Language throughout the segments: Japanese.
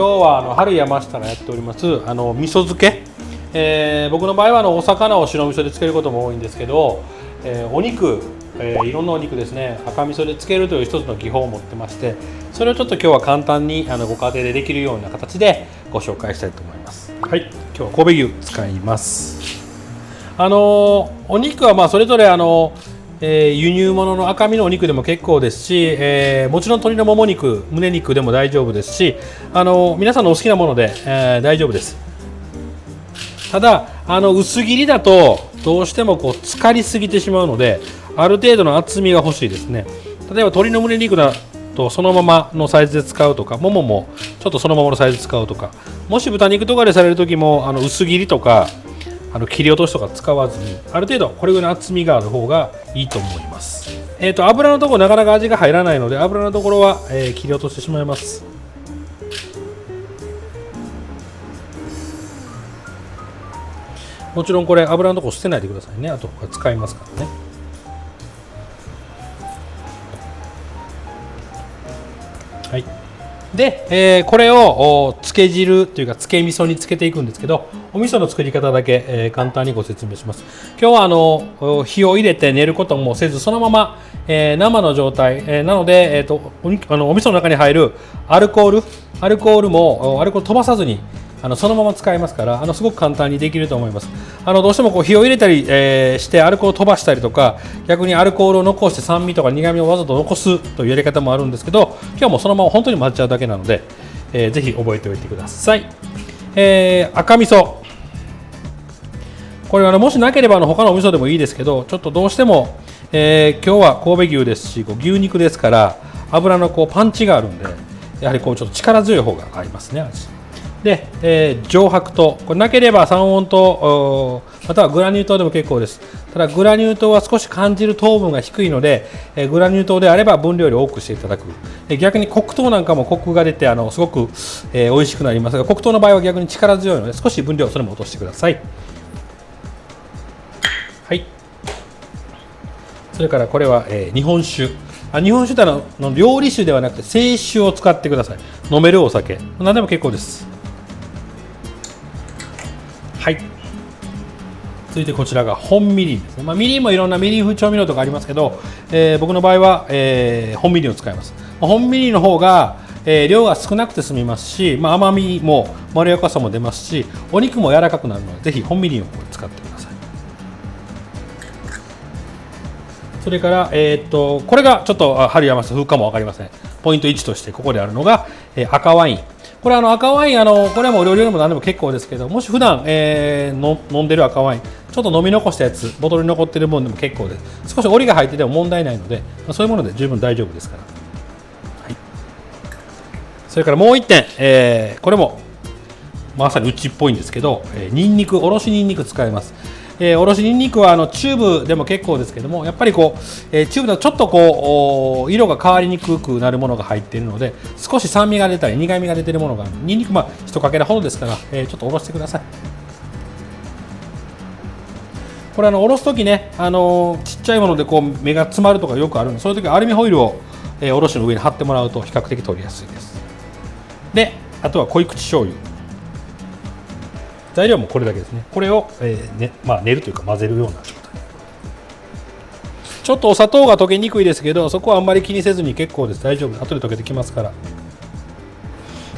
今日は春山下がやっております味噌漬け、僕の場合はお魚を白味噌で漬けることも多いんですけど、お肉、いろんなお肉ですね、赤味噌で漬けるという一つの技法を持ってまして、それをちょっと今日は簡単にご家庭でできるような形でご紹介したいと思います。はい、今日は神戸牛使います。お肉はそれぞれ輸入物の赤身のお肉でも結構ですし、もちろん鶏のもも肉、胸肉でも大丈夫ですし、皆さんのお好きなもので、大丈夫です。ただ薄切りだとどうしても浸かりすぎてしまうので、ある程度の厚みが欲しいですね。例えば鶏の胸肉だとそのままのサイズで使うとか、もももちょっとそのままのサイズで使うとか、もし豚肉とかでされる時も薄切りとか切り落としとか使わずに、ある程度これぐらいの厚みがある方がいいと思います。油のところなかなか味が入らないので、油のところは、切り落としてしまいます。もちろんこれ油のところ捨てないでくださいね。あとこれ使いますからね。はい。で、これを漬け汁というか漬け味噌につけていくんですけど、お味噌の作り方だけ、簡単にご説明します。今日は火を入れて練ることもせず、そのまま、生の状態、なので、お味噌の中に入るアルコールも飛ばさずにそのまま使えますから、すごく簡単にできると思います。どうしても火を入れたり、してアルコールを飛ばしたりとか、逆にアルコールを残して酸味とか苦味をわざと残すというやり方もあるんですけど、今日もそのまま本当に混ぜちゃうだけなので、ぜひ覚えておいてください。赤味噌、これはもしなければ他のお味噌でもいいですけど、ちょっとどうしても、今日は神戸牛ですし、牛肉ですから油のパンチがあるんで、やはりちょっと力強い方が合いますね、味で。上白糖、これなければ三温糖またはグラニュー糖でも結構です。ただグラニュー糖は少し感じる糖分が低いので、グラニュー糖であれば分量より多くしていただく。逆に黒糖なんかもコクが出てすごく、美味しくなりますが、黒糖の場合は逆に力強いので少し分量それも落としてください。はい。それからこれは、日本酒。日本酒って料理酒ではなくて清酒を使ってください。飲めるお酒何でも結構です。はい。続いてこちらが本みりんですね。みりんもいろんなみりん風調味料とかありますけど、僕の場合は、本みりんを使います。本みりんの方が、量が少なくて済みますし、甘みもまろやかさも出ますし、お肉も柔らかくなるので、ぜひ本みりんを使ってください。それから、これがちょっと春山下風かも分かりません。ポイント1としてここであるのが、赤ワイン。これ赤ワインこれはもうお料理でも何でも結構ですけど、もし普段、飲んでる赤ワインちょっと飲み残したやつ、ボトルに残ってるものでも結構です。少し折りが入ってても問題ないので、そういうもので十分大丈夫ですから。はい、それからもう1点、これもまさにうちっぽいんですけど、ニンニク、おろしニンニク使います。おろしニンニクはチューブでも結構ですけども、やっぱりチューブだとちょっと色が変わりにくくなるものが入っているので、少し酸味が出たり苦味が出ているものがある。ニンニク1かけらほどですから、ちょっとおろしてください。これおろす時ね、ちっちゃいもので目が詰まるとかよくあるので、そういう時はアルミホイルを、おろしの上に貼ってもらうと比較的取りやすいです。で、あとは濃い口醤油。材料もこれだけですね。これを、練るというか混ぜるような状態。ちょっとお砂糖が溶けにくいですけど、そこはあんまり気にせずに結構です。大丈夫。後で溶けてきますか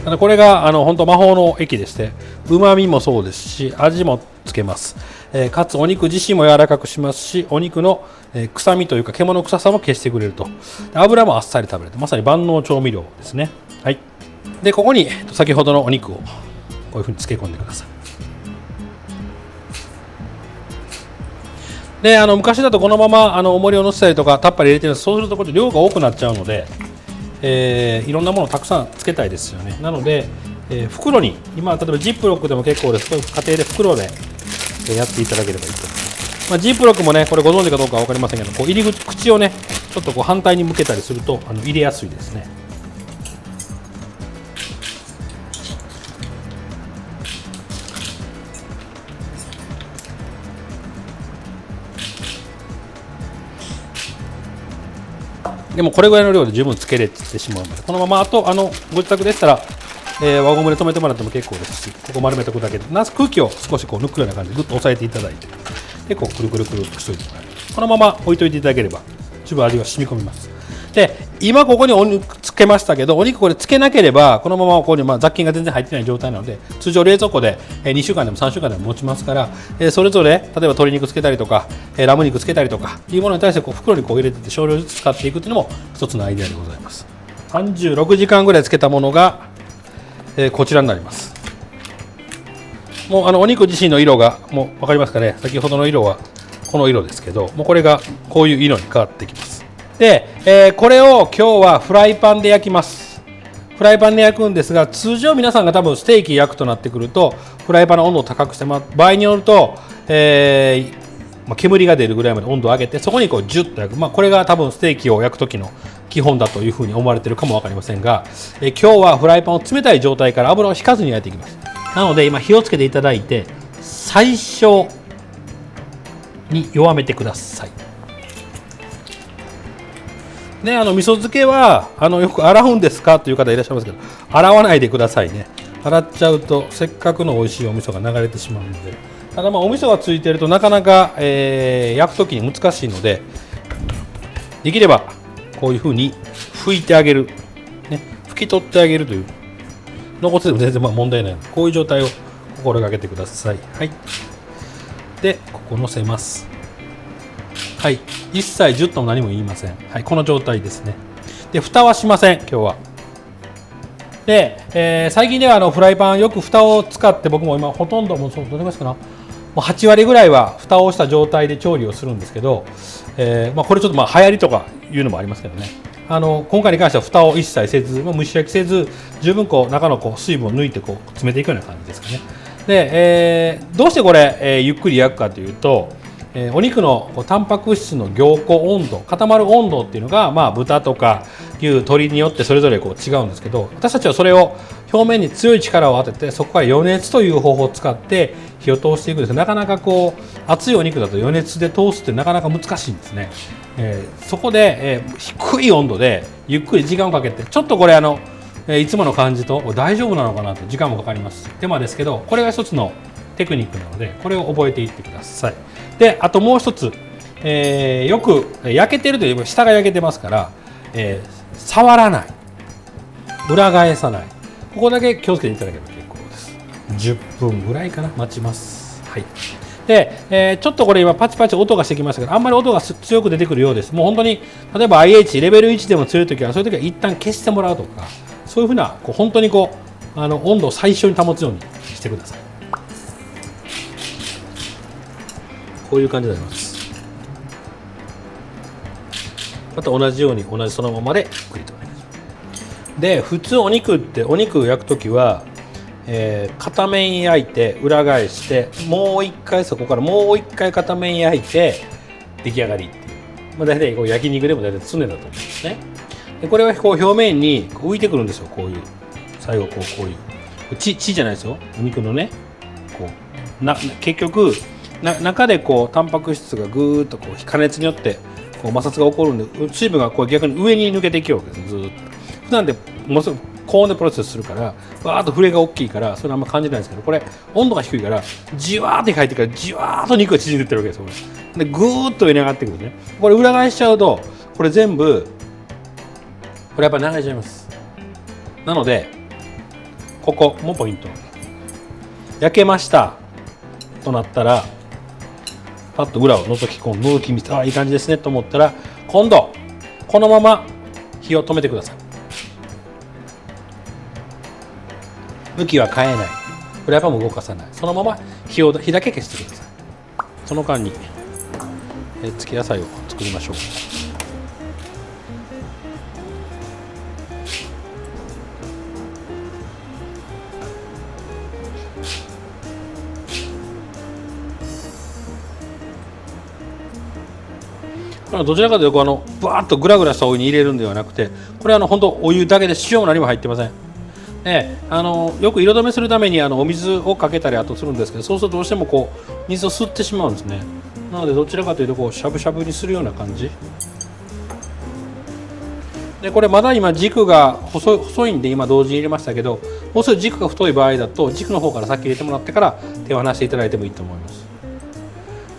ら。これが本当魔法の液でして、旨味もそうですし、味もつけます。かつお肉自身も柔らかくしますし、お肉の、臭みというか獣臭さも消してくれると。油もあっさり食べれる。まさに万能調味料ですね。はい。でここに先ほどのお肉をこういうふうに漬け込んでください。で昔だとこのまま重りを乗せたりとかタッパーに入れてるんです。そうするとこっち量が多くなっちゃうので、いろんなものをたくさんつけたいですよね。なので、袋に今例えばジップロックでも結構です。こういう家庭で袋でやっていただければいいと思います。ジップロックもね、これご存知かどうか分かりませんけど、入り口をねちょっと反対に向けたりすると入れやすいですね。でもこれぐらいの量で十分つけれてしまうので、このままご自宅でしたら輪ゴムで留めてもらっても結構ですし、ここ丸めておくだけで空気を少しこう抜くような感じでグッと押さえていただいて、でこうくるくるくるっとしといてもらえる。このまま置いといていただければ十分味が染み込みます。で今ここにお肉つけましたけど、お肉これつけなければこのままここに雑菌が全然入ってない状態なので、通常冷蔵庫で2週間でも3週間でも持ちますから、それぞれ例えば鶏肉つけたりとかラム肉つけたりとかいうものに対してこう袋にこう入れてて少量ずつ使っていくというのも一つのアイデアでございます。36時間ぐらいつけたものが、こちらになります。もうお肉自身の色がもう分かりますかね。先ほどの色はこの色ですけど、もうこれがこういう色に変わってきます。で、これを今日はフライパンで焼きます。フライパンで焼くんですが、通常皆さんが多分ステーキ焼くとなってくるとフライパンの温度を高くして、場合によると、煙が出るぐらいまで温度を上げて、そこにこうジュッと焼く、これが多分ステーキを焼く時の基本だというふうに思われているかも分かりませんが、今日はフライパンを冷たい状態から油を引かずに焼いていきます。なので今火をつけていただいて、最初に弱めてください。ね、味噌漬けはよく洗うんですかという方いらっしゃいますけど、洗わないでくださいね。洗っちゃうとせっかくの美味しいお味噌が流れてしまうので。ただお味噌がついているとなかなか、焼くときに難しいので、できればこういうふうに拭いてあげる、ね、拭き取ってあげるという、残ってても全然問題ないので、こういう状態を心がけてください。はい、でここ乗せます。はい、一切ジュッとも何も言いません。はい、この状態ですね。で蓋はしません今日は。で、最近ではフライパンよく蓋を使って、僕も今ほとんどどれぐらいですかな、もう8割ぐらいは蓋をした状態で調理をするんですけど、これちょっと流行りとかいうのもありますけどね、今回に関しては蓋を一切せず、蒸し焼きせず、十分中の水分を抜いて詰めていくような感じですかね。で、どうしてこれ、ゆっくり焼くかというと、お肉のタンパク質の凝固温度、固まる温度っていうのが、豚とか牛、鶏によってそれぞれ違うんですけど、私たちはそれを表面に強い力を当てて、そこから予熱という方法を使って火を通していくんです。なかなか熱いお肉だと予熱で通すってなかなか難しいんですね。そこで、低い温度でゆっくり時間をかけて、ちょっとこれいつもの感じと大丈夫なのかなと時間もかかります。手間ですけど、これが一つのテクニックなので、これを覚えていってください。であともう一つ、よく焼けてるといえば下が焼けてますから、触らない、裏返さない、ここだけ気をつけていただければ結構です。10分ぐらいかな、待ちます。はい、で、ちょっとこれ今パチパチ音がしてきましたけど、あんまり音が強く出てくるようです。もう本当に例えば IH レベル1でも強い時は、そういう時は一旦消してもらうとか、そういうふうな本当に温度を最小に保つようにしてください。こういう感じになります。また同じようにそのままでゆっくりとお願いします。で普通お肉焼くときは、片面焼いて裏返して、もう一回そこからもう一回片面焼いて出来上がりっていう、大体焼肉でも大体常だと思うんですね。でこれは表面に浮いてくるんですよ。こういう最後こういう血じゃないですよ、お肉のね。結局中でタンパク質がぐーっと加熱によって摩擦が起こるんで、水分が逆に上に抜けていくわけです。ずっと普段でものすごく高温でプロセスするから、わーっと触れが大きいから、それあんま感じないんですけど、これ温度が低いからじわーって入ってからじわーっと肉が縮んでってるわけですよ。でぐーっと上に上がってくるんですね。これ裏返しちゃうとこれ全部これやっぱり流れちゃいます。なのでここもポイント。焼けましたとなったら、パッと裏を覗き見て、いい感じですねと思ったら、今度このまま火を止めてください。向きは変えない、フライパンも動かさない、そのまま火だけ消してください。その間に付け野菜を作りましょう。どちらかというとバーッとグラグラしたお湯に入れるんではなくて、これは本当お湯だけで、塩も何も入ってません。よく色止めするためにお水をかけたりあとするんですけど、そうするとどうしても水を吸ってしまうんですね。なのでどちらかというとしゃぶしゃぶにするような感じでこれまだ今軸が細いんで今同時に入れましたけど、もうすぐ軸が太い場合だと軸の方から先入れてもらってから手を離していただいてもいいと思います。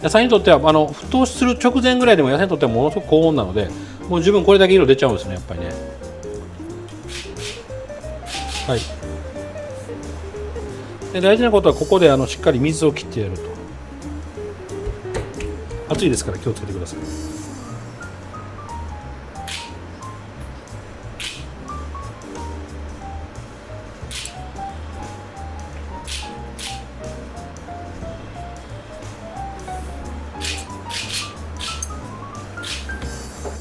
野菜にとっては沸騰する直前ぐらいでも野菜にとってはものすごく高温なので、もう十分これだけ色出ちゃうんですね、やっぱりね。はい。で大事なことはここでしっかり水を切ってやると。熱いですから気をつけてください。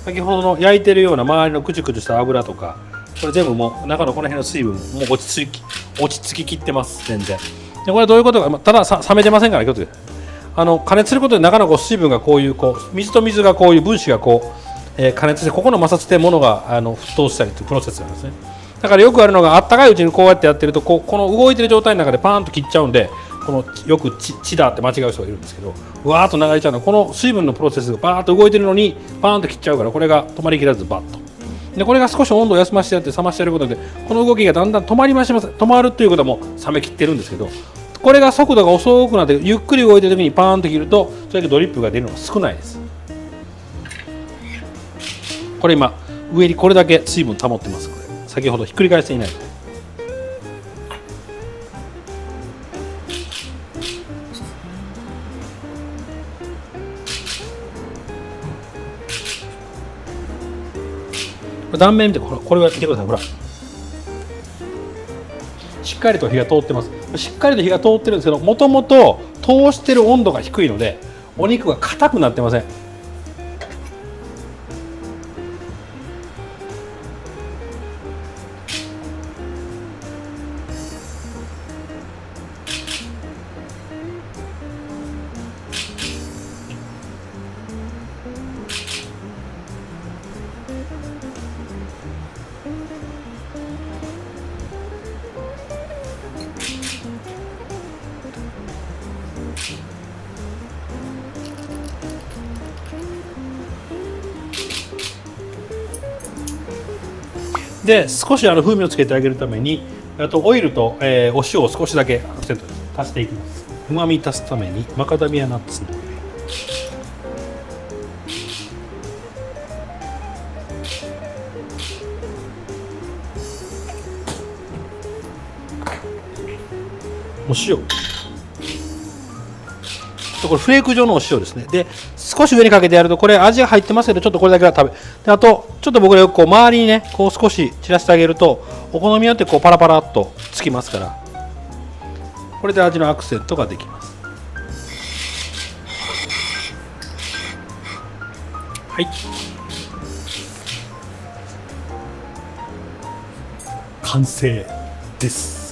先ほどの焼いてるような周りのくちゅくちゅした油とか、これ全部もう中のこの辺の水分もう落ち着ききってます。全然でこれはどういうことか、ただ冷めてませんから気をつけて。加熱することで中の水分がこういう水と水がこういう分子が加熱してここの摩擦してものが沸騰したりというプロセスなんですね。だからよくあるのがあったかいうちにこうやってやってるとこの動いてる状態の中でパーンと切っちゃうんで、よく血だって間違う人がいるんですけど、わーっと流れちゃうのはこの水分のプロセスがバーッと動いてるのにパーンと切っちゃうから、これが止まりきらずバッとで、これが少し温度を休ませてやって冷ましてやることでこの動きがだんだん止まるということはもう冷めきってるんですけど、これが速度が遅くなってゆっくり動いてる時にパーンと切るとそれだけドリップが出るのが少ないです。これ今上にこれだけ水分保ってます。これ先ほどひっくり返していない。断面見てこれは見てください。ほらしっかりと火が通ってます。しっかりと火が通ってるんですけど、もともと通してる温度が低いのでお肉が硬くなってません。で少し風味をつけてあげるためにオイルと、お塩を少しだけアクセントに足していきます。うまみ足すためにマカダミアナッツのお塩、これフレーク状のお塩ですね。で少し上にかけてやるとこれ味が入ってますけど、ちょっとこれだけは食べで、あとちょっと僕らよく周りにね少し散らしてあげるとお好みによってパラパラっとつきますから、これで味のアクセントができます。はい、完成です。